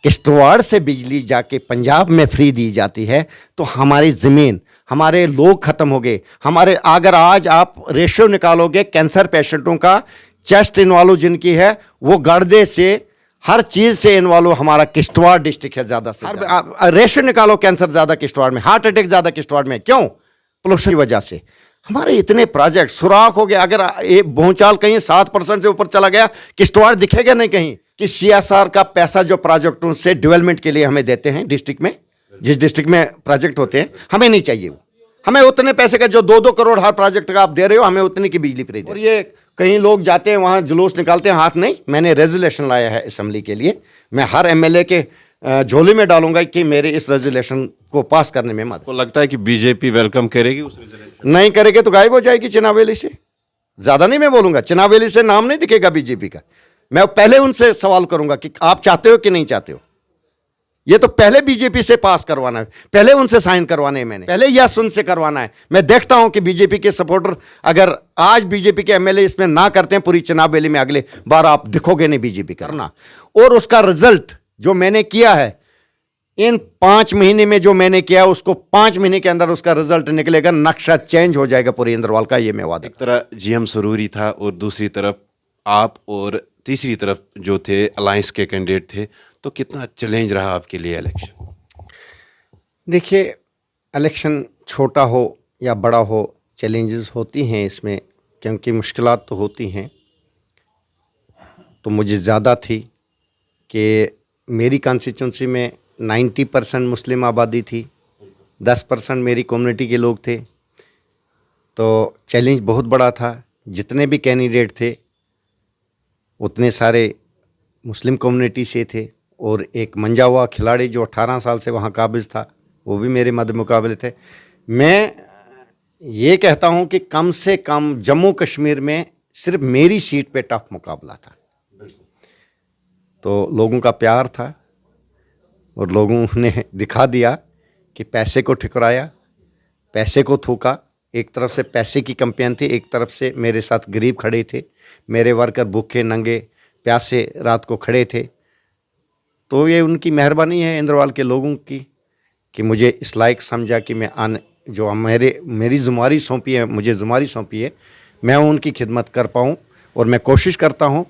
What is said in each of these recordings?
किश्तवाड़ से बिजली जाके पंजाब में फ्री दी जाती है तो हमारी ज़मीन, हमारे लोग ख़त्म हो गए। हमारे अगर आज आप रेशियो निकालोगे कैंसर पेशेंटों का, चेस्ट इन्वॉल्व जिनकी है, वो गर्दे से हर चीज़ से इन्वॉल्व हमारा किश्तवाड़ डिस्ट्रिक्ट है। ज़्यादा से रेशियो निकालो, कैंसर ज़्यादा किश्तवाड़ में, हार्ट अटैक ज़्यादा किश्तवाड़ में। क्यों? पोल्यूशन की वजह से। हमारे इतने प्रोजेक्ट सुराख हो गए। अगर ये भूचाल कहीं 7% से ऊपर चला गया, किश्तवाड़ दिखेगा नहीं कहीं। कि CSR का पैसा जो प्रोजेक्टों से डेवलपमेंट के लिए हमें देते हैं डिस्ट्रिक्ट में, जिस डिस्ट्रिक्ट में प्रोजेक्ट होते हैं, हमें नहीं चाहिए वो। हमें उतने पैसे का जो 2-2 करोड़ हर प्रोजेक्ट का आप दे रहे हो, हमें उतनी की बिजली फ्री दे। और ये कहीं लोग जाते हैं वहाँ जुलूस निकालते हैं, हाथ नहीं। मैंने रेजोल्यूशन लाया है असेंबली के लिए, मैं हर MLA के झोली में डालूंगा कि मेरे इस रेजोल्यूशन को पास करने में मदद। आपको लगता है कि बीजेपी वेलकम करेगी उस रेजोल्यूशन? नहीं करेगी तो गायब हो जाएगी चनावेली से। ज़्यादा नहीं मैं बोलूँगा, चनावेली से नाम नहीं दिखेगा बीजेपी का। मैं पहले उनसे सवाल करूंगा कि आप चाहते हो कि नहीं चाहते हो। ये तो पहले बीजेपी से पास करवाना है, पहले उनसे साइन करवाने हैं, मैंने पहले यस उनसे करवाना है। मैं देखता हूं कि बीजेपी के सपोर्टर अगर आज बीजेपी के MLA इसमें ना करते हैं, पूरी चुनाव वैली में अगले बार आप दिखोगे नहीं बीजेपी करना। और उसका रिजल्ट जो मैंने किया है इन 5 महीने में, जो मैंने किया उसको 5 महीने के अंदर उसका रिजल्ट निकलेगा, नक्शा चेंज हो जाएगा पूरी इंद्रवाल का, ये मैं वादा। एक तरह GM सरूरी था और दूसरी तरफ आप और तीसरी तरफ जो थे अलायंस के कैंडिडेट थे, तो कितना चैलेंज रहा आपके लिए इलेक्शन? देखिए, इलेक्शन छोटा हो या बड़ा हो, चैलेंजेस होती हैं इसमें, क्योंकि मुश्किलात तो होती हैं। तो मुझे ज़्यादा थी कि मेरी कॉन्स्टिट्यूंसी में 90% मुस्लिम आबादी थी, 10% मेरी कम्युनिटी के लोग थे। तो चैलेंज बहुत बड़ा था। जितने भी कैंडिडेट थे उतने सारे मुस्लिम कम्युनिटी से थे, और एक मंजा हुआ खिलाड़ी जो 18 साल से वहाँ काबिज था, वो भी मेरे मद्दे मुकाबले थे। मैं ये कहता हूँ कि कम से कम जम्मू कश्मीर में सिर्फ मेरी सीट पे टफ मुकाबला था। तो लोगों का प्यार था और लोगों ने दिखा दिया कि पैसे को ठुकराया, पैसे को थूका। एक तरफ से पैसे की कैंपेन थी, एक तरफ से मेरे साथ गरीब खड़े थे, मेरे वर्कर भूखे नंगे प्यासे रात को खड़े थे। तो ये उनकी मेहरबानी है इंद्रवाल के लोगों की कि मुझे इस लायक समझा कि मैं जो मेरी ज़िम्मेदारी सौंपी है, मुझे ज़िम्मेदारी सौंपी है, मैं उनकी खिदमत कर पाऊँ। और मैं कोशिश करता हूँ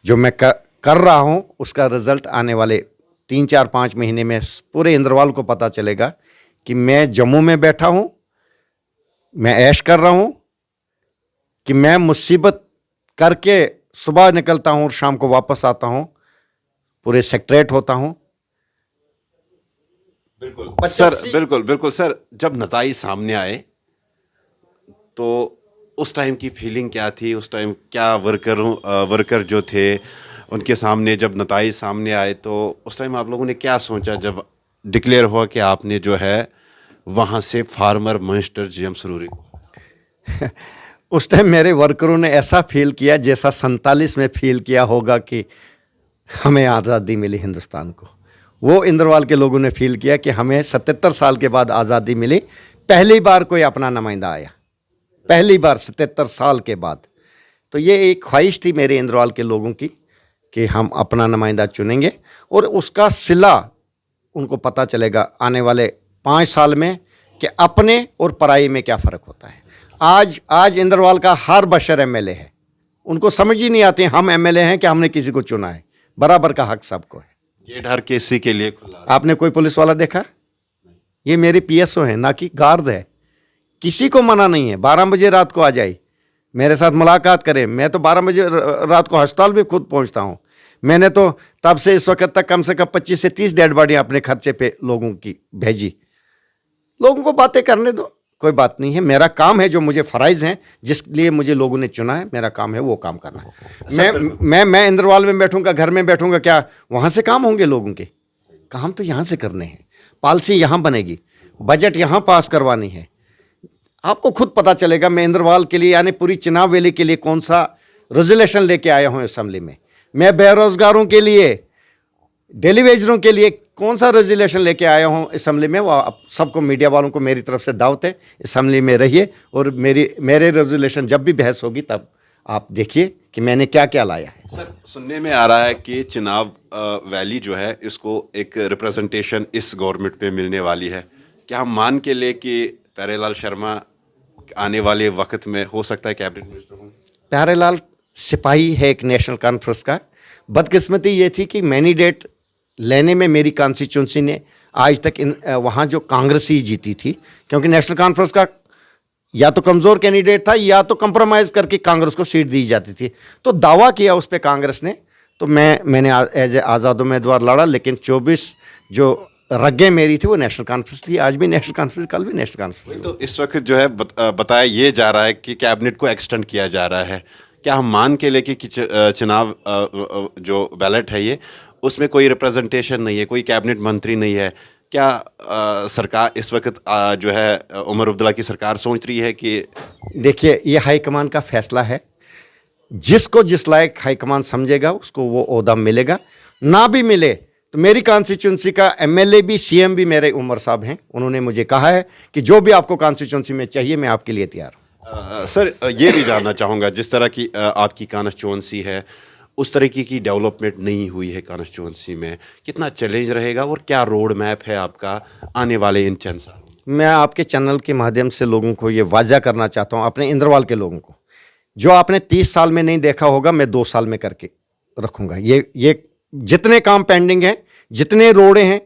जो मैं कर रहा हूँ उसका रिज़ल्ट आने वाले 3-4-5 महीने में पूरे इंद्रवाल को पता चलेगा कि मैं जम्मू में बैठा हूँ, मैं ऐश कर रहा हूँ, कि मैं मुसीबत करके सुबह निकलता हूँ और शाम को वापस आता हूँ, पूरे सेक्रेट होता हूँ। बिल्कुल सर, बिल्कुल सर। जब नताइज सामने आए तो उस टाइम की फीलिंग क्या थी? उस टाइम क्या वर्कर जो थे उनके सामने जब नताइज सामने आए तो उस टाइम आप लोगों ने क्या सोचा जब डिक्लेयर हुआ कि आपने जो है वहाँ से फार्मर मिनिस्टर GM सरूरी को? उस टाइम मेरे वर्करों ने ऐसा फील किया जैसा 47 में फील किया होगा कि हमें आज़ादी मिली हिंदुस्तान को। वो इंद्रवाल के लोगों ने फील किया कि हमें 77 साल के बाद आज़ादी मिली। पहली बार कोई अपना नुमाइंदा आया, पहली बार 77 साल के बाद। तो ये एक ख्वाहिश थी मेरे इंद्रवाल के लोगों की कि हम अपना नुमाइंदा चुनेंगे, और उसका सिला उनको पता चलेगा आने वाले 5 साल में कि अपने और पराई में क्या फ़र्क होता है। आज इंद्रवाल का हर बशर MLA है, उनको समझ ही नहीं आती हम MLA हैं कि हमने किसी को चुना है। बराबर का हक सबको है। गेट हर किसी के लिए खुला। आपने कोई पुलिस वाला देखा? ये मेरे PSO हैं, ना कि गार्ड है। किसी को मना नहीं है 12 बजे रात को आ जाए, मेरे साथ मुलाकात करें। मैं तो 12 बजे रात को अस्पताल भी खुद पहुंचता हूं। मैंने तो तब से इस वक्त तक कम से कम 25 से 30 डेड बॉडियां अपने खर्चे पे लोगों की भेजी। लोगों को बातें करने दो, कोई बात नहीं है। मेरा काम है, जो मुझे फ़राइज़ हैं, जिस लिए मुझे लोगों ने चुना है, मेरा काम है वो काम करना। मैं इंद्रवाल में बैठूंगा, घर में बैठूंगा, क्या वहाँ से काम होंगे लोगों के? काम तो यहाँ से करने हैं। पॉलिसी यहाँ बनेगी, बजट यहाँ पास करवानी है। आपको खुद पता चलेगा मैं इंद्रवाल के लिए यानी पूरी चुनाव वैली के लिए कौन सा रेजोल्यूशन लेके आया हूँ असेंबली में। मैं बेरोजगारों के लिए, डेली वेजरों के लिए कौन सा रेजोल्यूशन लेके आया हूँ असेंबली में। वो सबको, मीडिया वालों को मेरी तरफ से दावत है, असेंबली में रहिए और मेरे रेजोल्यूशन जब भी बहस होगी तब आप देखिए कि मैंने क्या क्या लाया है। सर सुनने में आ रहा है कि चिनाब वैली जो है इसको एक रिप्रेजेंटेशन इस गवर्नमेंट पे मिलने वाली है। क्या हम मान के ले कि प्यारेलाल शर्मा आने वाले वक्त में हो सकता है कैबिनेट मिनिस्टर हों? प्यारेलाल सिपाही है एक नेशनल कॉन्फ्रेंस का। बदकिस्मती ये थी कि मैंडेट लेने में मेरी कॉन्स्टिट्यूंसी ने आज तक वहाँ जो कांग्रेस ही जीती थी, क्योंकि नेशनल कॉन्फ्रेंस का या तो कमज़ोर कैंडिडेट था या तो कंप्रोमाइज़ करके कांग्रेस को सीट दी जाती थी। तो दावा किया उस पर कांग्रेस ने, तो मैंने एज ए आज़ाद उम्मीदवार लड़ा, लेकिन 24 जो रगें मेरी थी वो नेशनल कॉन्फ्रेंस थी। आज भी नेशनल कॉन्फ्रेंस, कल भी नेशनल कॉन्फ्रेंस। तो इस वक्त जो है बताया ये जा रहा है कि कैबिनेट को एक्सटेंड किया जा रहा है। क्या हम मान के लेके कि चुनाव जो बैलेट है ये, उसमें कोई रिप्रेजेंटेशन नहीं है, कोई कैबिनेट मंत्री नहीं है? क्या सरकार इस वक्त जो है उमर अब्दुल्ला की सरकार सोच रही है कि देखिए ये हाईकमान का फैसला है, जिसको जिस लायक हाईकमान समझेगा उसको वो ओहदा मिलेगा, ना भी मिले तो मेरी कॉन्स्टिट्यूंसी का एमएलए भी सीएम भी मेरे उमर साहब हैं। उन्होंने मुझे कहा है कि जो भी आपको कॉन्स्टिट्यूंसी में चाहिए मैं आपके लिए तैयार हूँ। सर ये भी जानना चाहूँगा, जिस तरह की आपकी कॉन्स्टिट्यूंसी है उस तरीके की डेवलपमेंट नहीं हुई है कॉन्स्टिट्यूंसी में, कितना चैलेंज रहेगा और क्या रोड मैप है आपका आने वाले इन चंद सालों? मैं आपके चैनल के माध्यम से लोगों को ये वाज़ा करना चाहता हूँ, अपने इंद्रवाल के लोगों को, जो आपने 30 साल में नहीं देखा होगा मैं 2 साल में करके रखूँगा। ये जितने काम पेंडिंग हैं, जितने रोडें हैं,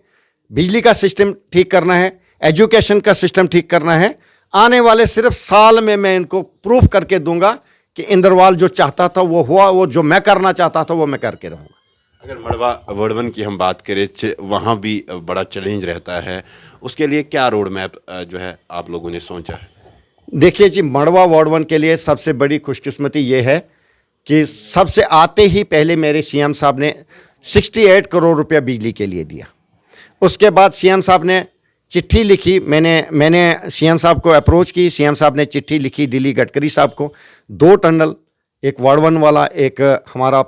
बिजली का सिस्टम ठीक करना है, एजुकेशन का सिस्टम ठीक करना है, आने वाले सिर्फ साल में मैं इनको प्रूफ करके दूंगा कि इंद्रवाल जो चाहता था वो हुआ, वो जो मैं करना चाहता था वो मैं करके रहूँगा। अगर मड़वा वर्डवन की हम बात करें, वहाँ भी बड़ा चैलेंज रहता है, उसके लिए क्या रोड मैप जो है आप लोगों ने सोचा है? देखिए जी, मड़वा वार्ड 1 के लिए सबसे बड़ी खुशकिस्मती ये है कि सबसे आते ही पहले मेरे सीएम साहब ने 68 करोड़ रुपया बिजली के लिए दिया। उसके बाद सीएम साहब ने चिट्ठी लिखी, मैंने सीएम साहब को अप्रोच की, सीएम साहब ने चिट्ठी लिखी दिल्ली गडकरी साहब को, 2 टनल, एक वार्ड 1 वाला, एक हमारा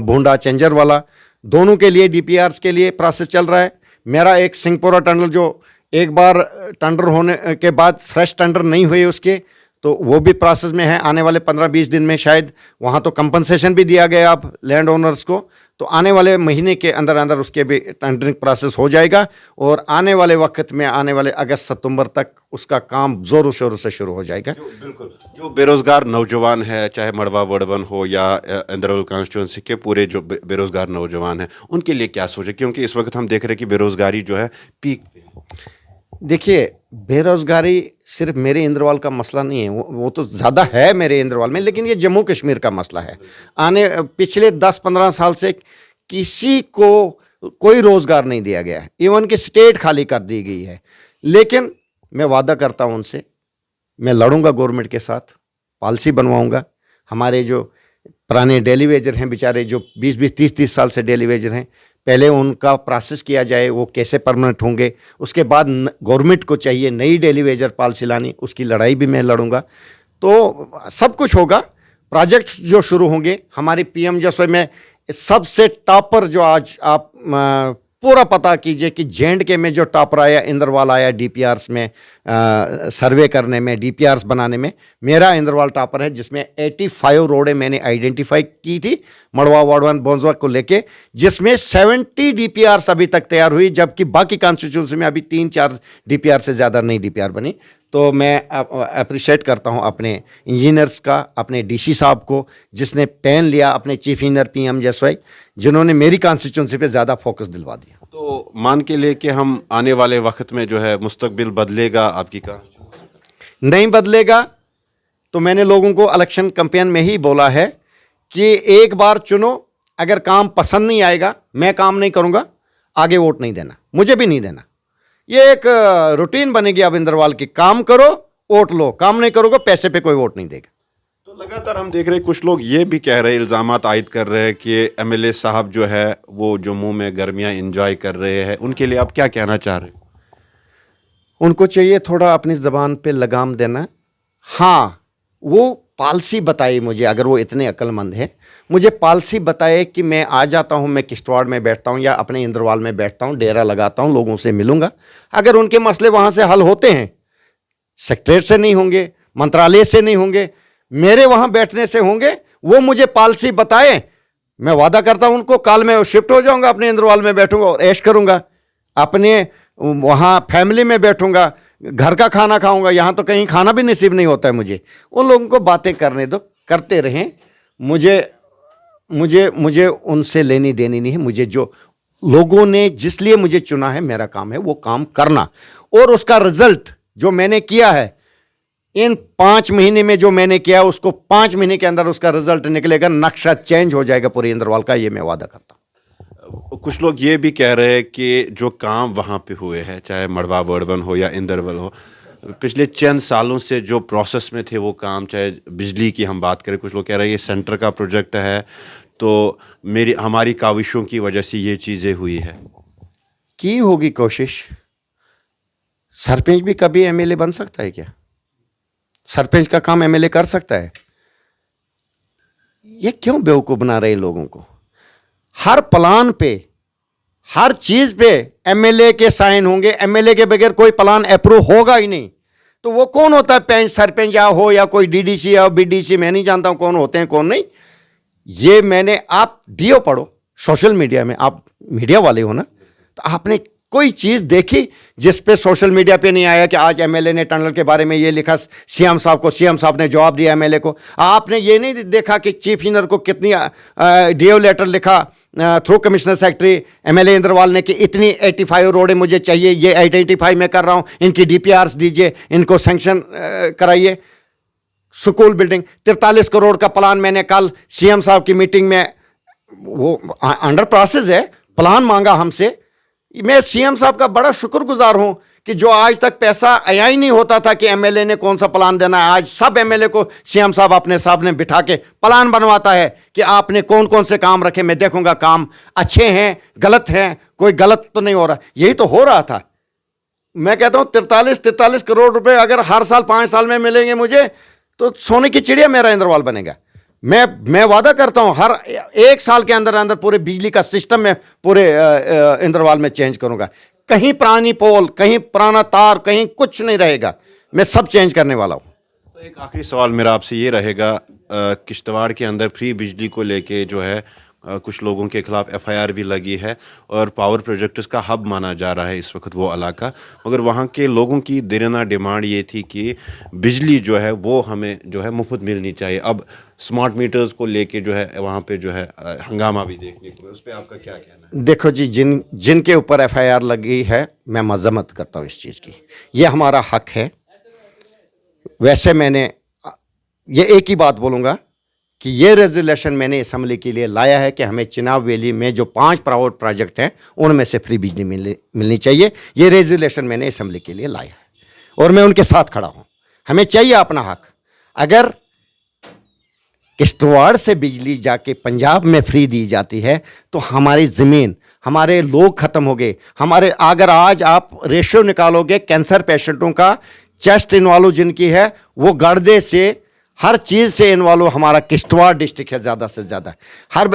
भूंडा चेंजर वाला, दोनों के लिए डीपीआरस के लिए प्रोसेस चल रहा है। मेरा एक सिंहपुरा टनल जो एक बार टेंडर होने के बाद फ्रेश टेंडर नहीं हुए उसके, तो वो भी प्रोसेस में है। आने वाले 15-20 दिन में शायद वहाँ तो कंपनसेशन भी दिया गया अब लैंड ओनर्स को, तो आने वाले महीने के अंदर अंदर उसके भी टेंडरिंग प्रोसेस हो जाएगा और आने वाले वक्त में, आने वाले अगस्त-सितंबर तक उसका काम ज़ोरों शोरों से शुरू हो जाएगा। बिल्कुल, जो बेरोज़गार नौजवान है, चाहे मड़वा वर्डवन हो या इंद्रवाल कॉन्स्टिट्यूंसी के पूरे जो बेरोज़गार नौजवान हैं, उनके लिए क्या सोचे? क्योंकि इस वक्त हम देख रहे हैं कि बेरोज़गारी जो है पीक पे। देखिए, बेरोज़गारी सिर्फ मेरे इंद्रवाल का मसला नहीं है, वो तो ज़्यादा है मेरे इंद्रवाल में, लेकिन ये जम्मू कश्मीर का मसला है। पिछले 10-15 साल से किसी को कोई रोज़गार नहीं दिया गया है, इवन कि स्टेट खाली कर दी गई है। लेकिन मैं वादा करता हूँ उनसे, मैं लड़ूंगा गवर्नमेंट के साथ, पॉलिसी बनवाऊंगा। हमारे जो पुराने डेली वेजर हैं बेचारे, जो 20-20, 30-30 साल से डेली वेजर हैं, पहले उनका प्रोसेस किया जाए, वो कैसे परमानेंट होंगे। उसके बाद गवर्नमेंट को चाहिए नई डेली वेजर पॉलिसी लानी, उसकी लड़ाई भी मैं लड़ूंगा। तो सब कुछ होगा, प्रोजेक्ट्स जो शुरू होंगे हमारी PMJSY में। सबसे टॉपर जो आज आप पूरा पता कीजिए कि J&K में जो टॉपर आया, इंद्रवाल आया DPRs में सर्वे करने में, DPRs बनाने में, मेरा इंद्रवाल टॉपर है, जिसमें 85 रोडें मैंने आइडेंटिफाई की थी मड़वा वार्ड 1 बोंजवा को लेके, जिसमें 70 DPRs अभी तक तैयार हुई, जबकि बाकी कॉन्स्टिट्यूंसी में अभी 3-4 DPR से ज़्यादा नई DPR बनी। तो मैं अप्रिशिएट करता हूं अपने इंजीनियर्स का, अपने DC साहब को, जिसने पेन लिया, अपने चीफ इंजीनियर PMJSY, जिन्होंने मेरी कॉन्स्टिट्यूंसी पे ज़्यादा फोकस दिलवा दिया। तो मान के लिए कि हम आने वाले वक्त में जो है मुस्तकबिल बदलेगा आपकी कॉन्स्टिट्यूंसी? नहीं बदलेगा तो मैंने लोगों को इलेक्शन कैंपेन में ही बोला है कि एक बार चुनो, अगर काम पसंद नहीं आएगा, मैं काम नहीं करूँगा, आगे वोट नहीं देना, मुझे भी नहीं देना। ये एक रूटीन बनेगी अब इंद्रवाल की, काम करो वोट लो, काम नहीं करोगे पैसे पे कोई वोट नहीं देगा। तो लगातार हम देख रहे हैं कुछ लोग ये भी कह रहे हैं, इल्ज़ामात आयद कर रहे हैं कि MLA साहब जो है वो जम्मू में गर्मियां एंजॉय कर रहे हैं। उनके लिए आप क्या कहना चाह रहे हैं? उनको चाहिए थोड़ा अपनी ज़बान पे लगाम देना। हाँ, वो पॉलिसी बताए मुझे, अगर वो इतने अक्लमंद हैं, मुझे पॉलिसी बताए कि मैं आ जाता हूँ, मैं किश्तवाड़ में बैठता हूँ या अपने इंद्रवाल में बैठता हूँ, डेरा लगाता हूँ, लोगों से मिलूंगा। अगर उनके मसले वहाँ से हल होते हैं, सेक्रेटरीट से नहीं होंगे, मंत्रालय से नहीं होंगे, मेरे वहां बैठने से होंगे, वो मुझे पॉलिसी बताए, मैं वादा करता हूं उनको, कल मैं शिफ्ट हो जाऊंगा, अपने इंद्रवाल में बैठूंगा और ऐश करूंगा, अपने वहां फैमिली में बैठूंगा, घर का खाना खाऊंगा। यहां तो कहीं खाना भी नसीब नहीं होता है मुझे। उन लोगों को बातें करने दो, करते रहें। मुझे मुझे मुझे उनसे लेनी देनी नहीं है। मुझे जो लोगों ने जिस लिए मुझे चुना है, मेरा काम है वो काम करना, और उसका रिजल्ट जो मैंने किया है इन 5 महीने में, जो मैंने किया उसको 5 महीने के अंदर उसका रिजल्ट निकलेगा, नक्शा चेंज हो जाएगा पूरे इंद्रवाल का, ये मैं वादा करता हूं। कुछ लोग ये भी कह रहे हैं कि जो काम वहाँ पे हुए हैं, चाहे मड़वा बर्बन हो या इंदरवल हो, पिछले चंद सालों से जो प्रोसेस में थे वो काम, चाहे बिजली की हम बात करें, कुछ लोग कह रहे हैं ये सेंटर का प्रोजेक्ट है, तो हमारी काविशों की वजह से ये चीज़ें हुई है। की होगी कोशिश। सरपंच भी कभी एमएलए बन सकता है क्या? सरपंच का काम एमएलए कर सकता है? ये क्यों बेवकूफ बना रहे लोगों को? हर प्लान पे, हर चीज पे एमएलए के साइन होंगे। एमएलए के बगैर कोई प्लान अप्रूव होगा ही नहीं। तो वो कौन होता है? पंच, सरपंच या हो या कोई डीडीसी या बीडीसी, मैं नहीं जानता हूं कौन होते हैं कौन नहीं। ये मैंने, आप डीओ पढ़ो सोशल मीडिया में, आप मीडिया वाले हो ना, तो आपने कोई चीज देखी जिस पे सोशल मीडिया पे नहीं आया कि आज एमएलए ने टनल के बारे में ये लिखा सीएम साहब को, सीएम साहब ने जवाब दिया एमएलए को? आपने ये नहीं देखा कि चीफ इंजीनियर को कितनी डीओ लेटर लिखा through commissioner secretary MLA Indrawal ने कि इतनी 85 रोडें मुझे चाहिए, ये आइडेंटिफाई मैं कर रहा हूं, इनकी डीपीआरस दीजिए, इनको सैंक्शन कराइए। स्कूल बिल्डिंग 43 करोड़ का प्लान मैंने कल सीएम साहब की मीटिंग में, वो अंडर प्रोसेस है, प्लान मांगा हमसे। मैं सीएम साहब का बड़ा शुक्रगुजार हूं कि जो आज तक पैसा आया ही नहीं होता था कि एमएलए ने कौन सा प्लान देना है, आज सब एमएलए को सीएम साहब अपने साहब ने बिठा के प्लान बनवाता है कि आपने कौन कौन से काम रखे, मैं देखूंगा काम अच्छे हैं, गलत हैं, कोई गलत तो नहीं हो रहा। यही तो हो रहा था। मैं कहता हूं 43 करोड़ रुपए अगर हर साल 5 साल में मिलेंगे मुझे, तो सोने की चिड़िया मेरा इंद्रवाल बनेगा। मैं वादा करता हूं हर 1 साल के अंदर अंदर पूरे बिजली का सिस्टम में पूरे इंद्रवाल में चेंज करूंगा। कहीं पुरानी पोल, कहीं पुराना तार, कहीं कुछ नहीं रहेगा। मैं सब चेंज करने वाला हूं। तो एक आखिरी सवाल मेरा आपसे ये रहेगा, किश्तवाड़ के अंदर फ्री बिजली को लेके जो है कुछ लोगों के खिलाफ एफआईआर भी लगी है, और पावर प्रोजेक्ट्स का हब माना जा रहा है इस वक्त वो इलाका, मगर वहाँ के लोगों की देना डिमांड ये थी कि बिजली जो है वो हमें जो है मुफ्त मिलनी चाहिए। अब स्मार्ट मीटर्स को लेके जो है वहाँ पे जो है हंगामा भी देखने को, उस पर आपका क्या कहना है? देखो जी, जिनके ऊपर एफआईआर लगी है, मैं मजम्मत करता हूँ इस चीज़ की। ये हमारा हक है। वैसे मैंने ये एक ही बात बोलूँगा कि ये रेजोल्यूशन मैंने असम्बली के लिए लाया है कि हमें चिनाब वैली में जो 5 प्राइवेट प्रोजेक्ट हैं उनमें से फ्री बिजली मिलनी चाहिए। ये रेजोल्यूशन मैंने असम्बली के लिए लाया है और मैं उनके साथ खड़ा हूँ। हमें चाहिए अपना हक। अगर किश्तवाड़ से बिजली जाके पंजाब में फ्री दी जाती है तो हमारी ज़मीन, हमारे लोग ख़त्म हो गए। हमारे, अगर आज आप रेशियो निकालोगे कैंसर पेशेंटों का, चेस्ट इन्वॉल्व जिनकी है, वो गर्दे से, हर चीज़ से इन्वॉल्व हमारा किश्तवाड़ डिस्ट्रिक्ट है ज़्यादा से ज़्यादा। हर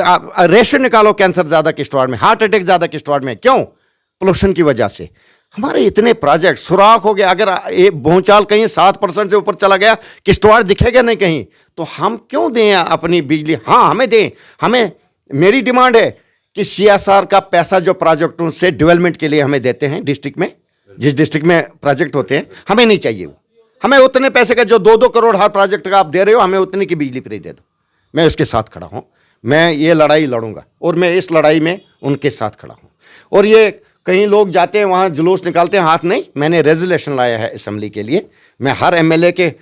रेशियो निकालो, कैंसर ज़्यादा किश्तवाड़ में, हार्ट अटैक ज़्यादा किश्तवाड़ में। क्यों? पोल्यूशन की वजह से। हमारे इतने प्रोजेक्ट सुराख हो गए। अगर भूचाल कहीं 7% से ऊपर चला गया, किश्तवाड़ दिखेगा नहीं कहीं, तो हम क्यों दें अपनी बिजली? हाँ, हमें दें। हमें, मेरी डिमांड है कि सीएसआर का पैसा जो प्रोजेक्टों से डेवलपमेंट के लिए हमें देते हैं डिस्ट्रिक्ट में, जिस डिस्ट्रिक्ट में प्रोजेक्ट होते हैं, हमें नहीं चाहिए वो। हमें उतने पैसे का जो 2-2 करोड़ हर प्रोजेक्ट का आप दे रहे हो, हमें उतनी की बिजली फ्री दे दो। मैं उसके साथ खड़ा हूँ। मैं ये लड़ाई लड़ूंगा और मैं इस लड़ाई में उनके साथ खड़ा हूँ। और ये कहीं लोग जाते हैं वहाँ जुलूस निकालते हैं, हाथ नहीं। मैंने रेजोल्यूशन लाया है असम्बली के लिए। मैं हर एमएलए के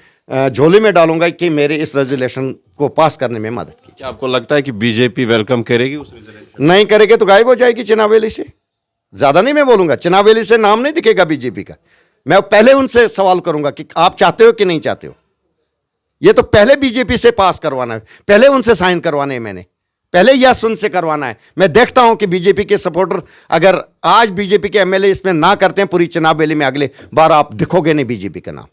झोले में डालूंगा कि मेरे इस रेजोल्यूशन को पास करने में मदद कीजिए। क्या आपको लगता है कि बीजेपी वेलकम करेगी उस रेजोल्यूशन? नहीं करेगी तो गायब हो जाएगी चिनावेली से। ज़्यादा नहीं मैं बोलूँगा, चिनावेली से नाम नहीं दिखेगा बीजेपी का। मैं पहले उनसे सवाल करूंगा कि आप चाहते हो कि नहीं चाहते हो। ये तो पहले बीजेपी से पास करवाना है, पहले उनसे साइन करवाने हैं। मैंने पहले यस उनसे करवाना है। मैं देखता हूं कि बीजेपी के सपोर्टर, अगर आज बीजेपी के एमएलए इसमें ना करते हैं, पूरी चिनाब वैली में अगले बार आप दिखोगे नहीं बीजेपी का नाम।